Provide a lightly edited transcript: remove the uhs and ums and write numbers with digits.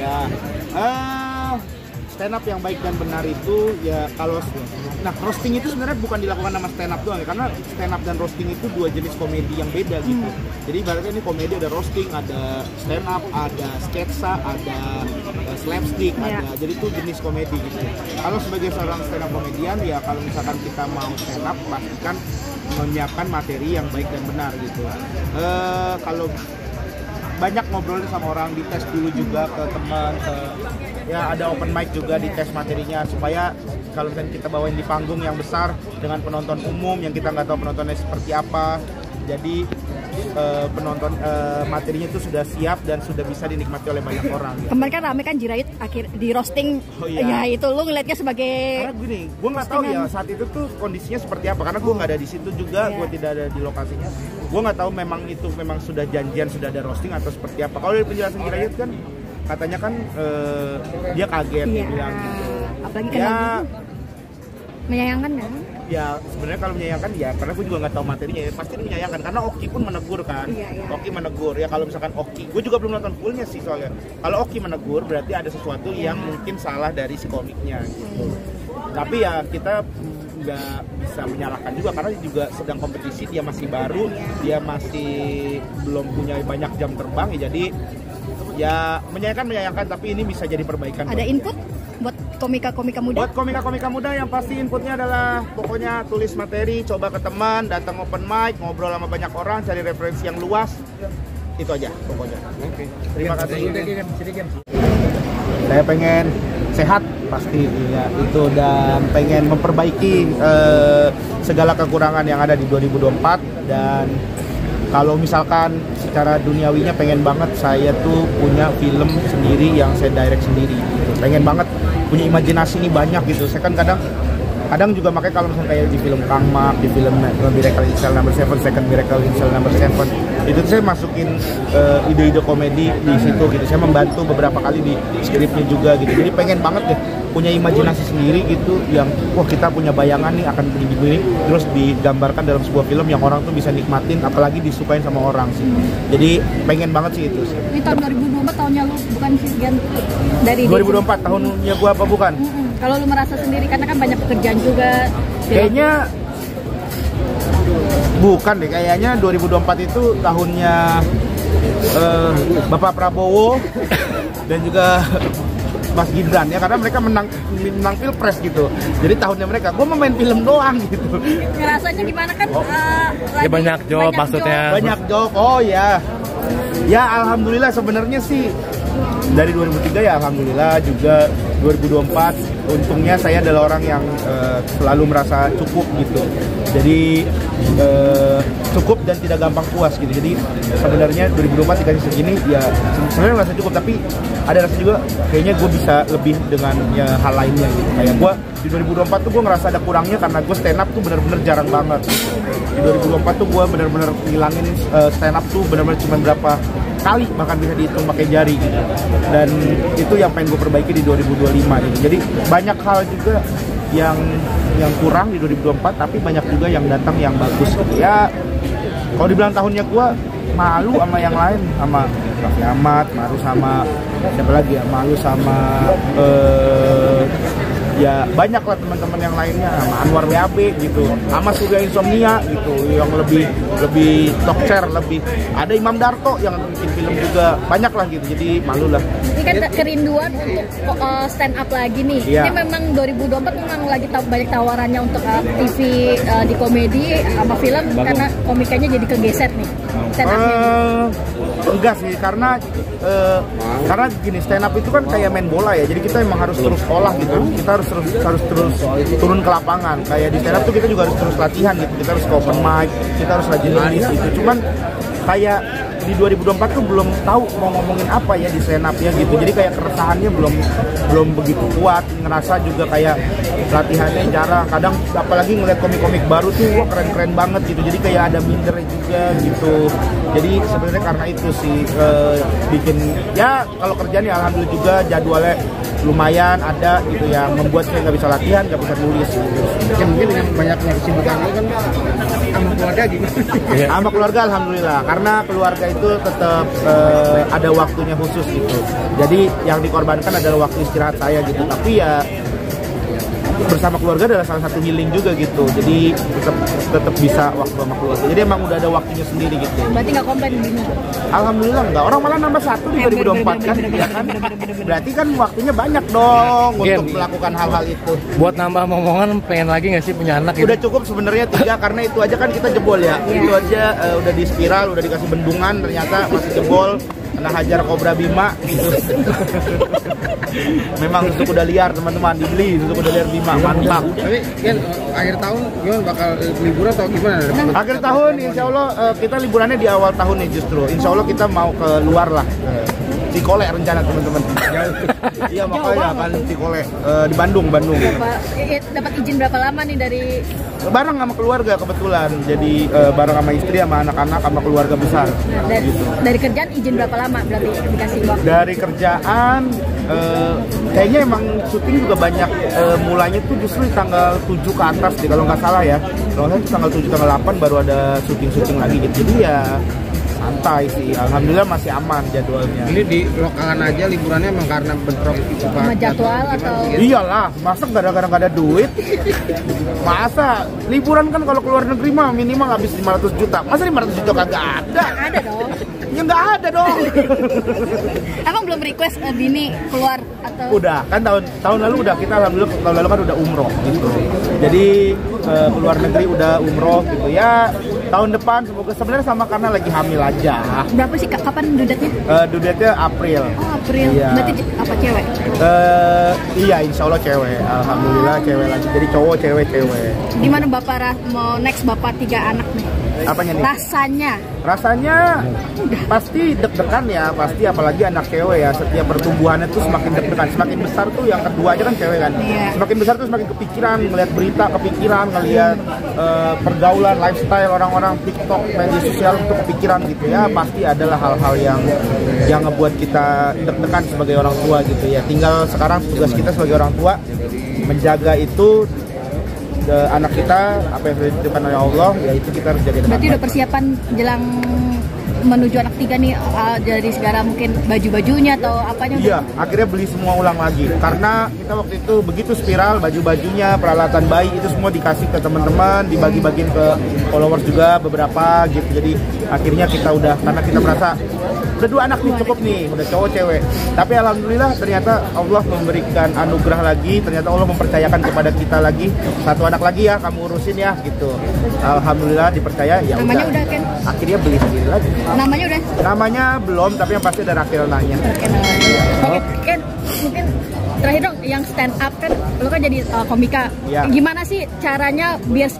Ya, stand up yang baik dan benar itu ya kalau roasting itu sebenarnya bukan dilakukan sama stand up doang ya, karena stand up dan roasting itu dua jenis komedi yang beda gitu. Jadi ibaratnya ini komedi ada roasting, ada stand up, ada sketsa, ada slapstick, ada jadi itu jenis komedi gitu. Kalau sebagai seorang stand up komedian ya kalau misalkan kita mau stand up pastikan menyiapkan materi yang baik dan benar gitu. Kalau banyak ngobrol sama orang, dites dulu juga ke teman, ya ada open mic juga, dites materinya supaya kalau misalnya kita bawain di panggung yang besar dengan penonton umum yang kita nggak tahu penontonnya seperti apa, jadi penonton materinya itu sudah siap dan sudah bisa dinikmati oleh banyak orang. Gitu. Kemarin kan rame kan Jirayut akhir di roasting, ya itu lu ngeliatnya sebagai. Karena gini, gue nggak tahu ya saat itu tuh kondisinya seperti apa, karena gue nggak ada di situ juga, gue tidak ada di lokasinya. Gue nggak tahu memang itu memang sudah janjian, sudah ada roasting atau seperti apa. Kalau dari penjelasan Jirayut kan katanya kan dia kaget bilang gitu. Apalagi kan menyayangkan kan? Ya sebenarnya kalau menyayangkan ya karena gue juga nggak tahu materinya ya, pasti menyayangkan karena Oki pun menegur kan. Oki menegur ya, kalau misalkan Oki, gue juga belum nonton fullnya sih soalnya. Kalau Oki menegur berarti ada sesuatu yang mungkin salah dari si komiknya gitu. Tapi ya kita nggak bisa menyalahkan juga karena juga sedang kompetisi, dia masih baru, dia masih belum punya banyak jam terbang ya, jadi ya menyayangkan tapi ini bisa jadi perbaikan. Ada input buat komika-komika muda? Buat komika-komika muda yang pasti inputnya adalah pokoknya tulis materi, coba ke teman, datang open mic, ngobrol sama banyak orang, cari referensi yang luas, itu aja pokoknya. Oke. Terima kasih. Saya pengen sehat pasti ya itu, dan pengen memperbaiki segala kekurangan yang ada di 2024, dan kalau misalkan secara duniawinya pengen banget saya tuh punya film sendiri yang saya direct sendiri gitu. Pengen banget punya imajinasi nih banyak gitu. Saya kan kadang juga makanya kalau misalnya kayak di film Kang Mak, di film Miracle in Cell Number 7, Second Miracle in Cell Number 7, itu saya masukin ide-ide komedi di situ gitu. Saya membantu beberapa kali di skripnya juga gitu. Jadi pengen banget deh punya imajinasi sendiri gitu, yang wah kita punya bayangan nih akan begini, terus digambarkan dalam sebuah film yang orang tuh bisa nikmatin, apalagi disukain sama orang sih. Jadi pengen banget sih itu sih. Ini tahun 2024 tahunnya lu bukan sih dari 2024 tahunnya gua apa bukan? Kalau lu merasa sendiri karena kan banyak pekerjaan juga. Kayaknya bukan deh, kayaknya 2024 itu tahunnya Bapak Prabowo dan juga Mas Gibran ya, karena mereka menang pilpres gitu. Jadi tahunnya mereka, gue mau main film doang gitu. Ngerasanya gimana kan? Ya banyak job maksudnya. Banyak job, oh ya. Ya alhamdulillah sebenarnya sih dari 2003 ya alhamdulillah, juga 2024 untungnya saya adalah orang yang selalu merasa cukup gitu. Jadi cukup dan tidak gampang puas gitu. Jadi sebenarnya 2024 dikasih segini ya sebenarnya merasa cukup, tapi ada rasa juga kayaknya gue bisa lebih dengan ya, hal lainnya gitu. Kayak gue di 2024 tuh gue ngerasa ada kurangnya karena gue stand up tuh bener-bener jarang banget gitu. Di 2024 tuh gue bener-bener ngilangin stand up tuh bener-bener cuma berapa kali, bahkan bisa dihitung pakai jari gitu. Dan itu yang pengen gue perbaiki di 2025 gitu. Jadi banyak hal juga yang kurang di 2024, tapi banyak juga yang datang yang bagus gitu. Ya kalau dibilang tahunnya gue malu sama yang lain, sama Raffi Ahmad, malu sama siapa lagi ya, malu sama ya banyak lah teman-teman yang lainnya, sama Anwar WAB gitu, sama Surya Insomnia gitu, yang lebih talk chair, lebih ada Imam Darto yang bikin film juga, banyak lah gitu. Jadi malu lah. Ini kan kerinduan untuk stand up lagi nih. Ini memang 2024 memang lagi banyak tawarannya untuk TV di komedi sama film, karena komikanya jadi kegeser nih stand up-nya. Enggak sih, karena gini, stand up itu kan kayak main bola ya, jadi kita emang harus terus olah gitu, kita harus terus turun ke lapangan. Kayak di stand up tuh kita juga harus terus latihan gitu, kita harus ke open mic, kita harus rajin nulis gitu. Cuman kayak di 2024 tuh belum tahu mau ngomongin apa ya di stand up-nya gitu. Jadi kayak keresahannya belum begitu kuat, ngerasa juga kayak latihannya jarang. Kadang apalagi ngeliat komik-komik baru tuh wah keren-keren banget gitu. Jadi kayak ada mindernya juga gitu. Jadi sebenarnya karena itu sih bikin ya kalau kerjaan ya alhamdulillah juga jadwalnya lumayan ada gitu yang membuat saya nggak bisa latihan, nggak bisa nulis gitu. Ya, mungkin dengan banyaknya kesibukan lu kan sama keluarga gimana? Sama keluarga alhamdulillah, karena keluarga itu tetap ada waktunya khusus gitu. Jadi yang dikorbankan adalah waktu istirahat saya gitu. Tapi ya bersama keluarga adalah salah satu healing juga gitu. Jadi tetap bisa waktu sama keluarga. Jadi emang udah ada waktunya sendiri gitu. Berarti nggak komplain gini? Alhamdulillah enggak. Orang malah nambah 1 di 2024 kan, ya kan? Berarti kan waktunya banyak dong untuk melakukan hal-hal itu. Buat nambah omongan, pengen lagi nggak sih punya anak? Udah cukup sebenarnya 3, karena itu aja kan kita jebol ya. Itu aja udah di spiral, udah dikasih bendungan, ternyata masih jebol. Kena hajar kobra Bima gitu. Memang susu kuda liar teman-teman, dibeli susu kuda liar Bima, mantap. Tapi kan akhir tahun gimana, bakal liburan atau gimana? Akhir tahun insya Allah kita liburannya di awal tahun nih justru. Insya Allah kita mau ke luar lah. Cikole rencana teman-teman. Iya makanya akan Cikole di Bandung. Dapat izin berapa lama nih dari? Bareng sama keluarga kebetulan. Jadi bareng sama istri, sama anak-anak, sama keluarga besar. Nah, gitu. Dari kerjaan izin berapa lama berarti dikasih waktu? Dari kerjaan kayaknya emang syuting juga banyak mulainya tuh justru di tanggal 7 ke atas deh kalau nggak salah ya. Kalau saya tanggal 7 tanggal 8 baru ada syuting lagi gitu. Jadi ya santai sih, alhamdulillah masih aman jadwalnya. Ini di lokalan aja liburannya emang karena bentrok sama jadwal atau? Iyalah, masa gara-gara nggak ada duit? Masa liburan kan kalau keluar negeri mah minimal habis 500 juta. Masa 500 juta kagak ada? Ada dong. Ya nggak ada dong. Emang belum request Bini keluar atau? Udah, kan tahun lalu udah, kita alhamdulillah tahun lalu kan udah umroh gitu. Jadi keluar negeri udah umroh gitu ya. Tahun depan semoga, sebenarnya sama karena lagi hamil aja. Berapa sih kapan dudatnya? Dudatnya April. Oh April. Iya. Berarti apa cewek? Iya insya Allah cewek. Alhamdulillah cewek lagi. Jadi cowok cewek. Gimana Bapak mau next Bapak 3 anak nih? Apanya nih? Rasanya pasti deg-degan ya, pasti apalagi anak cewek ya. Setiap pertumbuhannya tuh semakin deg-degan. Semakin besar tuh yang kedua aja kan cewek kan. Iya. Semakin besar tuh semakin kepikiran, ngelihat berita kepikiran, ngelihat pergaulan, lifestyle orang-orang, TikTok, media sosial itu kepikiran gitu ya. Pasti adalah hal-hal yang ngebuat kita deg-degan sebagai orang tua gitu ya. Tinggal sekarang tugas kita sebagai orang tua menjaga itu anak kita, apa yang sudah dititipkan oleh Allah, ya itu kita harus jaga dengan Berarti udah persiapan jelang menuju anak 3 nih, dari segala mungkin baju-bajunya atau apanya? Iya, akhirnya beli semua ulang lagi karena kita waktu itu begitu spiral, baju-bajunya, peralatan bayi itu semua dikasih ke teman-teman, dibagi-bagiin ke followers juga beberapa gitu. Jadi akhirnya kita udah, karena kita merasa udah 2 anak nih cukup nih, udah cowok cewek. Tapi alhamdulillah ternyata Allah memberikan anugerah lagi, ternyata Allah mempercayakan kepada kita lagi 1 anak lagi ya, kamu urusin ya gitu. Alhamdulillah dipercaya ya. Namanya udah kan? Akhirnya beli sendiri lagi. Namanya udah? Namanya belum, tapi yang pasti ada Rakelnanya. Oke, Ken, mungkin terakhir dong yang stand up kan, lo kan jadi komika. Ya. Gimana sih caranya biar